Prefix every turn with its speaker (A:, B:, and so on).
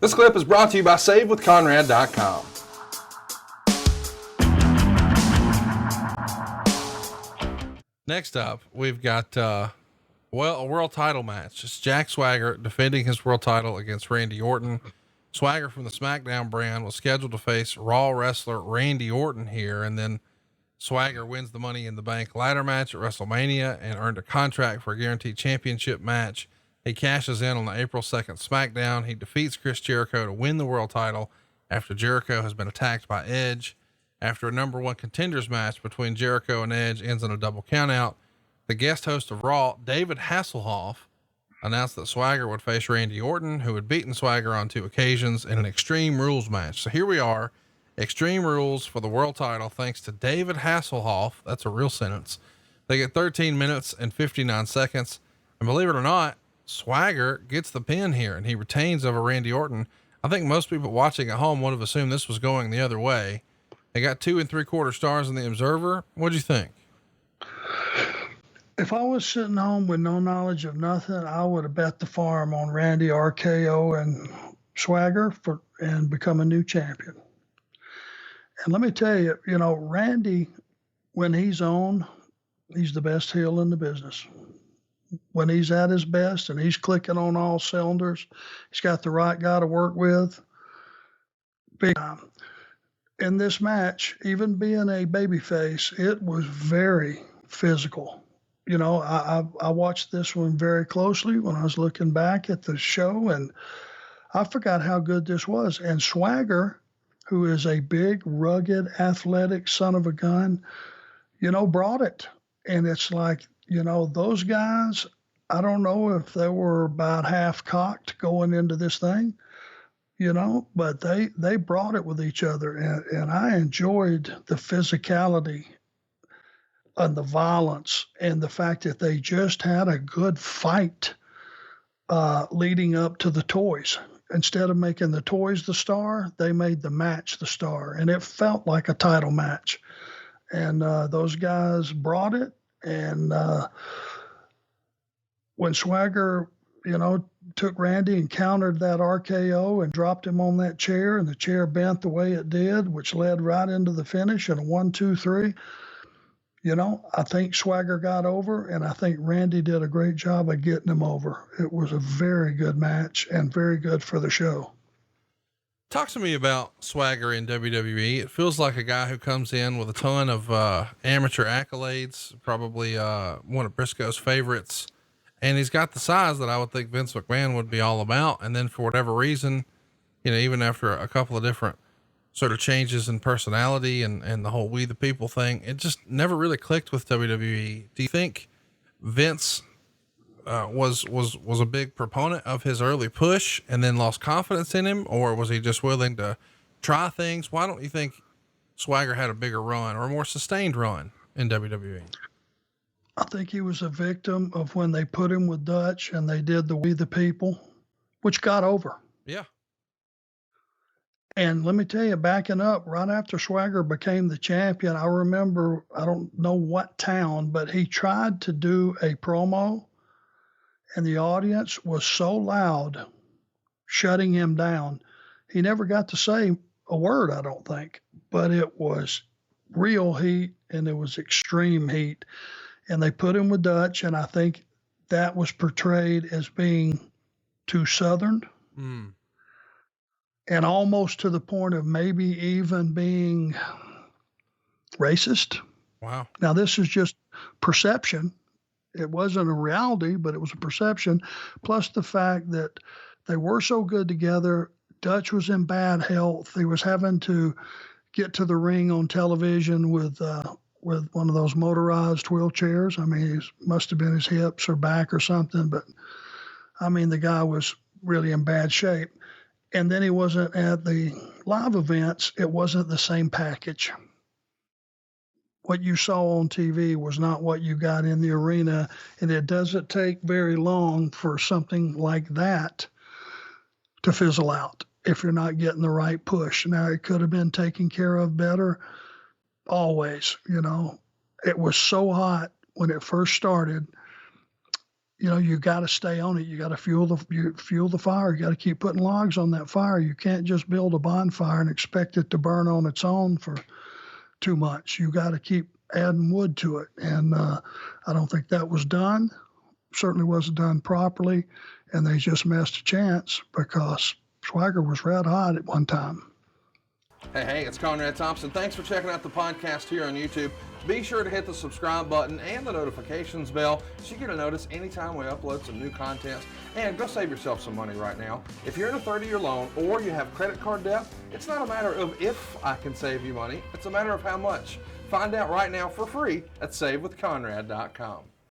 A: This clip is brought to you by SaveWithConrad.com. Next up, we've got, a world title match. It's Jack Swagger defending his world title against Randy Orton. Swagger from the SmackDown brand was scheduled to face Raw wrestler Randy Orton here, and then Swagger wins the Money in the Bank ladder match at WrestleMania and earned a contract for a guaranteed championship match. He cashes in on the April 2nd SmackDown. He defeats Chris Jericho to win the world title after Jericho has been attacked by Edge. After a number one contenders match between Jericho and Edge ends in a double countout, the guest host of Raw, David Hasselhoff, announced that Swagger would face Randy Orton, who had beaten Swagger on 2 occasions in an Extreme Rules match. So here we are, Extreme Rules for the world title, thanks to David Hasselhoff. That's a real sentence. They get 13 minutes and 59 seconds. And believe it or not, Swagger gets the pin here and he retains over Randy Orton. I think most people watching at home would have assumed this was going the other way. They got 2 3/4 stars in the Observer. What'd you think?
B: If I was sitting home with no knowledge of nothing, I would have bet the farm on Randy RKO and Swagger and become a new champion. And let me tell you, Randy, when he's on, he's the best heel in the business. When he's at his best and he's clicking on all cylinders, he's got the right guy to work with. Big time. In this match, even being a babyface, it was very physical. I watched this one very closely when I was looking back at the show, and I forgot how good this was. And Swagger, who is a big, rugged, athletic son of a gun, brought it. And it's like, those guys, I don't know if they were about half cocked going into this thing, but they brought it with each other. And I enjoyed the physicality and the violence and the fact that they just had a good fight leading up to the toys. Instead of making the toys the star, they made the match the star. And it felt like a title match. And those guys brought it. And when Swagger, took Randy and countered that RKO and dropped him on that chair, and the chair bent the way it did, which led right into the finish in a 1, 2, 3. I think Swagger got over, and I think Randy did a great job of getting him over. It was a very good match and very good for the show.
A: Talk to me about Swagger in WWE. It feels like a guy who comes in with a ton of amateur accolades, probably one of Briscoe's favorites. And he's got the size that I would think Vince McMahon would be all about. And then for whatever reason, even after a couple of different sort of changes in personality and the whole We the People thing, it just never really clicked with WWE. Do you think Vince was a big proponent of his early push and then lost confidence in him, or was he just willing to try things? Why don't you think Swagger had a bigger run or a more sustained run in WWE?
B: I think he was a victim of when they put him with Dutch and they did the We the People, which got over.
A: Yeah.
B: And let me tell you, backing up right after Swagger became the champion, I remember, I don't know what town, but he tried to do a promo and the audience was so loud, shutting him down. He never got to say a word, I don't think, but it was real heat and it was extreme heat. And they put him with Dutch, and I think that was portrayed as being too Southern. And almost to the point of maybe even being racist.
A: Wow.
B: Now, this is just perception. It wasn't a reality, but it was a perception. Plus the fact that they were so good together. Dutch was in bad health. He was having to get to the ring on television with one of those motorized wheelchairs. I mean, it must have been his hips or back or something, but I mean, the guy was really in bad shape. And then he wasn't at the live events. It wasn't the same package. What you saw on TV was not what you got in the arena. And it doesn't take very long for something like that to fizzle out if you're not getting the right push. Now, it could have been taken care of better. Always, it was so hot when it first started. you got to stay on it. You got to fuel the fire. You got to keep putting logs on that fire. You can't just build a bonfire and expect it to burn on its own for 2 months. You got to keep adding wood to it. And I don't think that was done. Certainly wasn't done properly. And they just missed a chance because Swagger was red hot at one time.
A: Hey, it's Conrad Thompson. Thanks for checking out the podcast here on YouTube. Be sure to hit the subscribe button and the notifications bell so you get a notice anytime we upload some new content. And go save yourself some money right now. If you're in a 30-year loan or you have credit card debt, it's not a matter of if I can save you money. It's a matter of how much. Find out right now for free at SaveWithConrad.com.